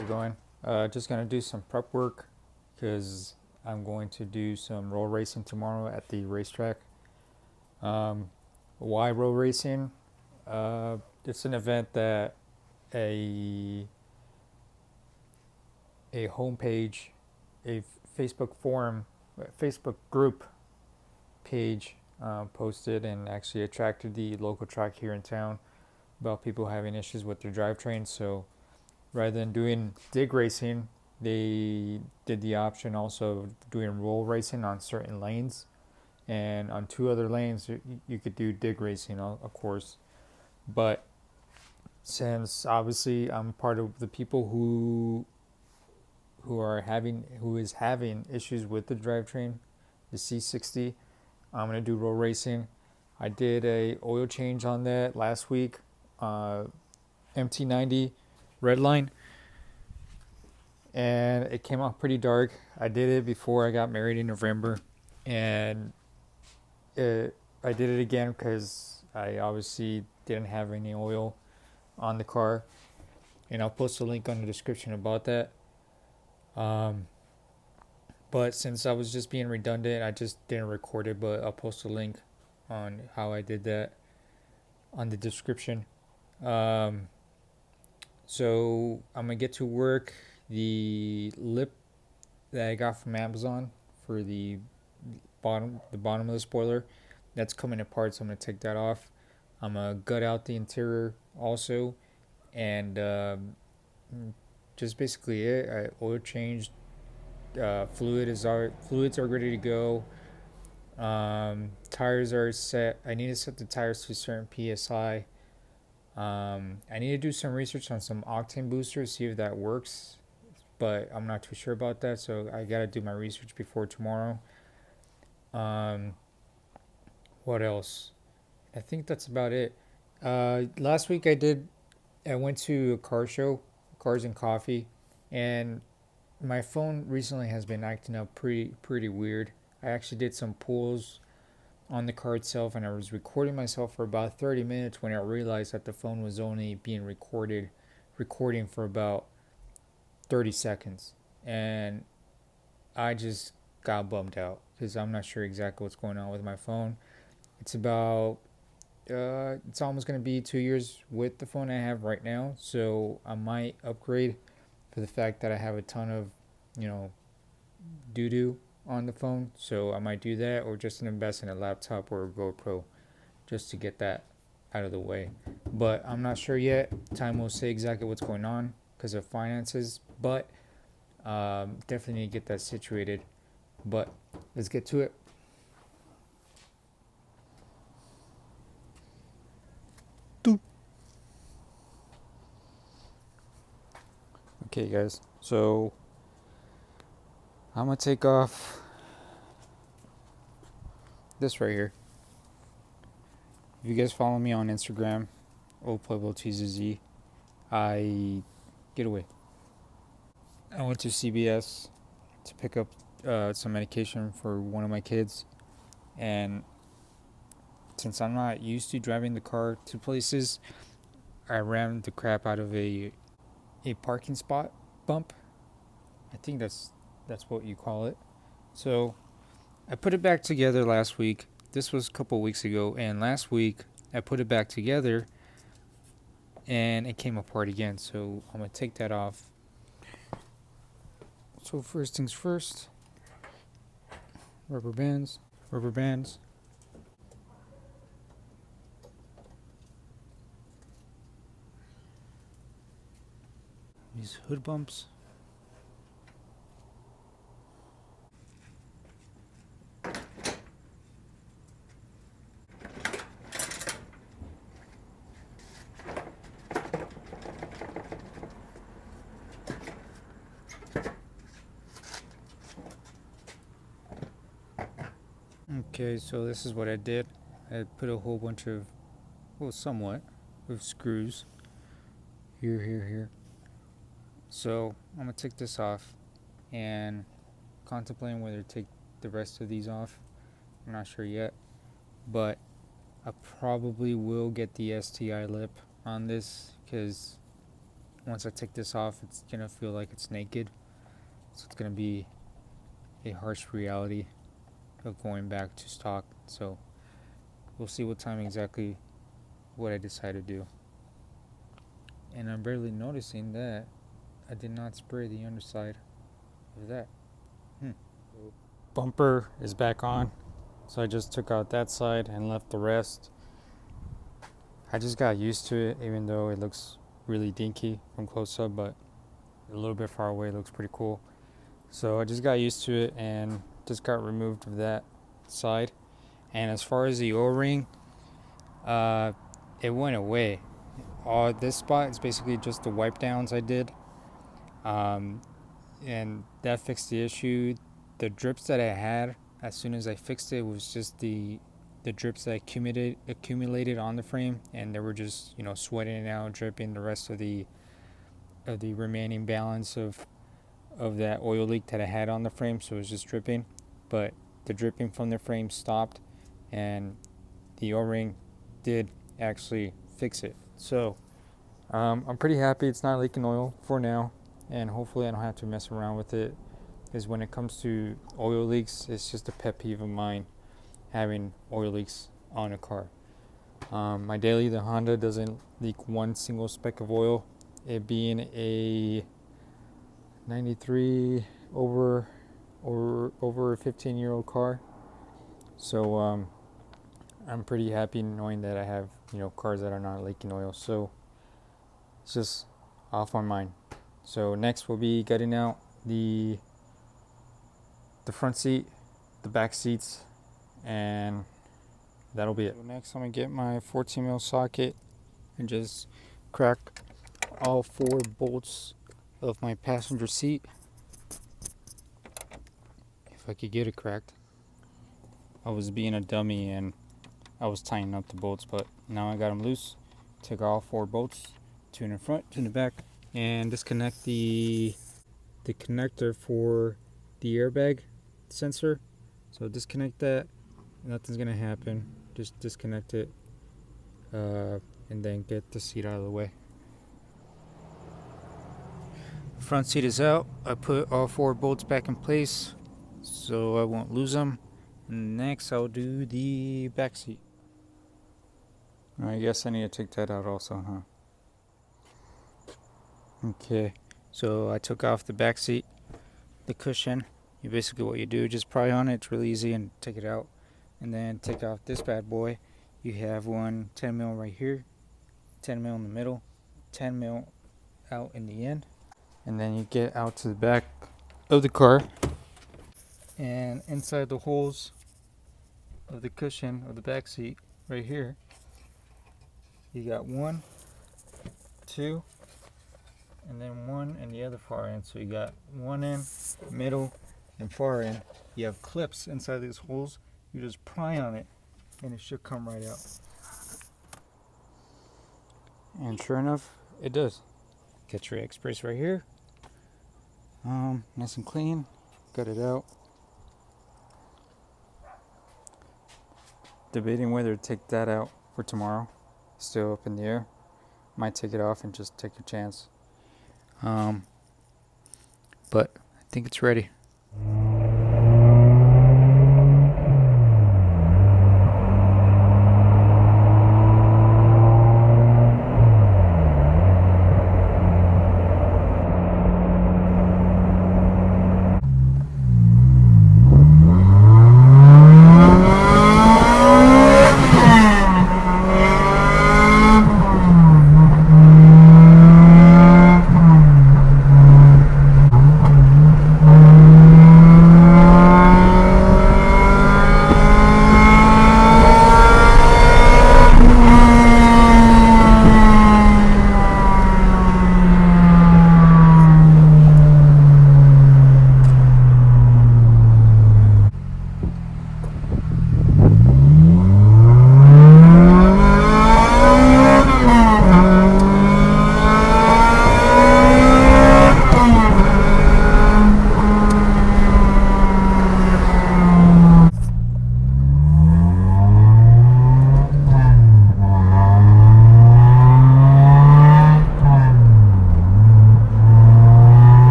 how's it going? Just gonna do some prep work because I'm going to do some roll racing tomorrow at the racetrack. Why roll racing? It's an event that a homepage, a Facebook forum, Facebook group page posted and actually attracted the local track here in town about people having issues with their drivetrain. So rather than doing dig racing, they did the option also of doing roll racing on certain lanes, and on 2 other lanes you could do dig racing, of course. But since obviously I'm part of the people who is having issues with the drivetrain, the C60, I'm gonna do roll racing. I did a oil change on that last week, MT90 Redline, and it came out pretty dark. I did it before I got married in November, and I did it again because I obviously didn't have any oil on the car, and I'll post a link on the description about that. But since I was just being redundant, I just didn't record it, but I'll post a link on how I did that on the description. So I'm gonna get to work. The lip that I got from Amazon for the bottom of the spoiler, that's coming apart, so I'm gonna take that off. I'm gonna gut out the interior also, and just basically it. I oil changed. Fluids are ready to go. Tires are set. I need to set the tires to a certain PSI. I need to do some research on some octane boosters, see if that works, but I'm not too sure about that, so I gotta do my research before tomorrow. What else? I think that's about it. Last week I went to a car show, Cars and Coffee, and my phone recently has been acting up pretty weird. I actually did some pulls on the car itself, and I was recording myself for about 30 minutes when I realized that the phone was only being recording for about 30 seconds. And I just got bummed out because I'm not sure exactly what's going on with my phone. It's almost going to be 2 years with the phone I have right now, so I might upgrade for the fact that I have a ton of, doo-doo on the phone. So I might do that, or just invest in a laptop or a GoPro just to get that out of the way. But I'm not sure yet. Time will say exactly what's going on because of finances, but definitely need to get that situated. But let's get to it. Okay, guys, so I'm gonna take off this right here. If you guys follow me on Instagram, OldPuebloTZZ, get away. I went to CVS to pick up some medication for one of my kids, and since I'm not used to driving the car to places, I rammed the crap out of a parking spot bump. I think that's what you call it. So I put it back together last week. This was a couple weeks ago, and last week I put it back together and it came apart again. So I'm gonna take that off. So first things first, rubber bands. These hood bumps. Okay, so this is what I did. I put a whole bunch of, somewhat of screws here. So I'm gonna take this off and contemplating whether to take the rest of these off. I'm not sure yet, but I probably will get the STI lip on this because once I take this off, it's gonna feel like it's naked. So it's gonna be a harsh reality of going back to stock. So we'll see what time exactly what I decide to do. And I'm barely noticing that I did not spray the underside of that. Bumper is back on, so I just took out that side and left the rest. I just got used to it, even though it looks really dinky from close up, but a little bit far away it looks pretty cool. So I just got used to it and just got removed of that side. And as far as the O-ring, it went away. This spot is basically just the wipe downs I did, and that fixed the issue. The drips that I had, as soon as I fixed it, was just the drips that accumulated on the frame, and they were just, you know, sweating it out, dripping the rest of the remaining balance of that oil leak that I had on the frame. So it was just dripping, but the dripping from the frame stopped, and the O-ring did actually fix it. So I'm pretty happy it's not leaking oil for now, and hopefully I don't have to mess around with it, because when it comes to oil leaks, it's just a pet peeve of mine, having oil leaks on a car. My daily, the Honda, doesn't leak one single speck of oil, it being a 93 over a 15-year-old car. So I'm pretty happy knowing that I have, you know, cars that are not leaking oil. So it's just off my mind. So next we'll be getting out the front seat, the back seats, and that'll be it. So next I'm gonna get my 14mm socket and just crack all 4 bolts of my passenger seat, if I could get it cracked. I was being a dummy and I was tightening up the bolts, but now I got them loose. Take all 4 bolts, 2 in the front, 2 in the back, and disconnect the connector for the airbag sensor. So disconnect that, nothing's gonna happen, just disconnect it, and then get the seat out of the way. Front seat is out. I put all 4 bolts back in place so I won't lose them. And next I'll do the back seat. I guess I need to take that out also, huh? Okay, so I took off the back seat, the cushion. Basically what you do, just pry on it, it's really easy, and take it out. And then take off this bad boy. You have one 10mm right here, 10mm in the middle, 10mm out in the end. And then you get out to the back of the car, and inside the holes of the cushion of the back seat right here, you got 1, 2, and then 1 in the other far end. So you got 1 end, middle, and far end. You have clips inside these holes. You just pry on it and it should come right out. And sure enough, it does. Get your X-brace right here. Nice and clean. Got it out. Debating whether to take that out for tomorrow. Still up in the air. Might take it off and just take a chance. But I think it's ready.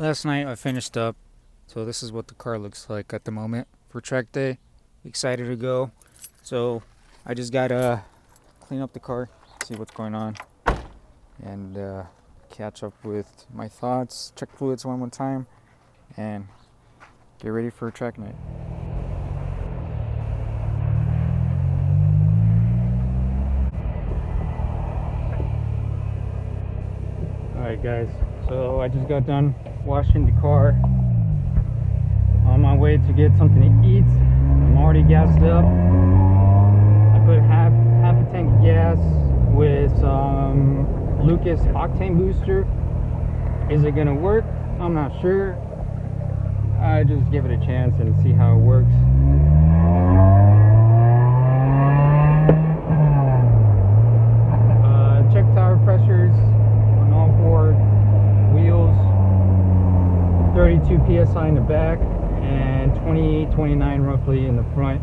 last night I finished up, so this is what the car looks like at the moment for track day. Excited to go. So I just gotta clean up the car, see what's going on, and catch up with my thoughts, check fluids one more time, and get ready for track night. Alright guys, so I just got done washing the car. On my way to get something to eat. I'm already gassed up. I put half a tank of gas with some Lucas octane booster. Is it gonna work? I'm not sure. I just give it a chance and see how it works. Check tire pressures on all four wheels. 32 psi in the back and 28, 29 roughly in the front.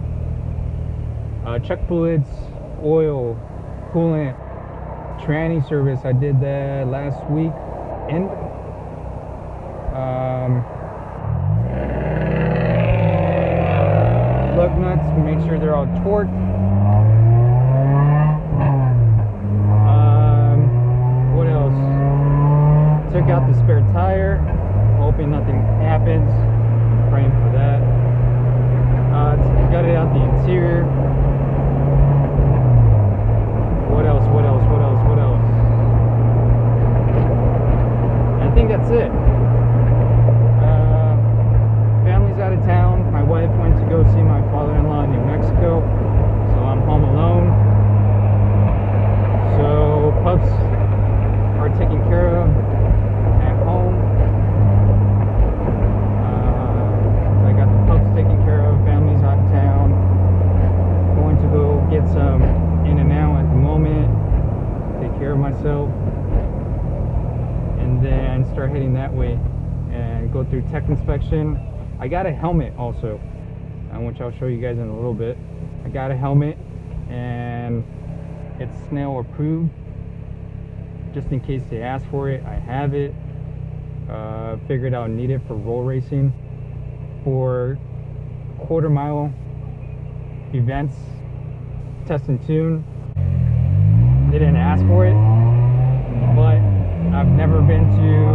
Check fluids, oil, coolant, tranny service. I did that last week. Lug nuts, make sure they're all torqued. What else? Took out the spare tire, hoping nothing happens. Praying for that. Gutted out the interior. What else? I think that's it. Family's out of town. My wife went to go see my father-in-law in New Mexico, so I'm home alone. So pups are taken care of at home. I got the pups taken care of. Family's out of town. Going to go get some in and out at the moment. Take care of myself. And then start heading that way and go through tech inspection. I got a helmet also, which I'll show you guys in a little bit. I got a helmet and it's snail approved, just in case they ask for it. I have it. Figured out need it for roll racing, for quarter-mile events, test and tune. They didn't ask for it, but I've never been to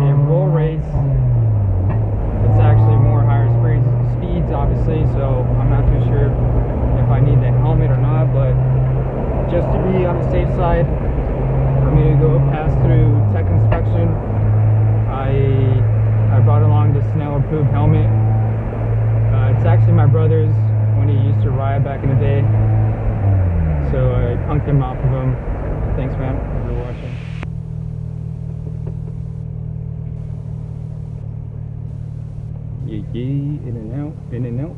a roll race. It's actually more higher speeds, obviously, so I'm not too sure if I need the helmet or not, but just to be on the safe side, for me to go pass through tech inspection, I brought along this snail approved helmet. It's actually my brother's when he used to ride back in the day, so I punked him off of him. Thanks, man, for watching. Yeah, in and out, in and out.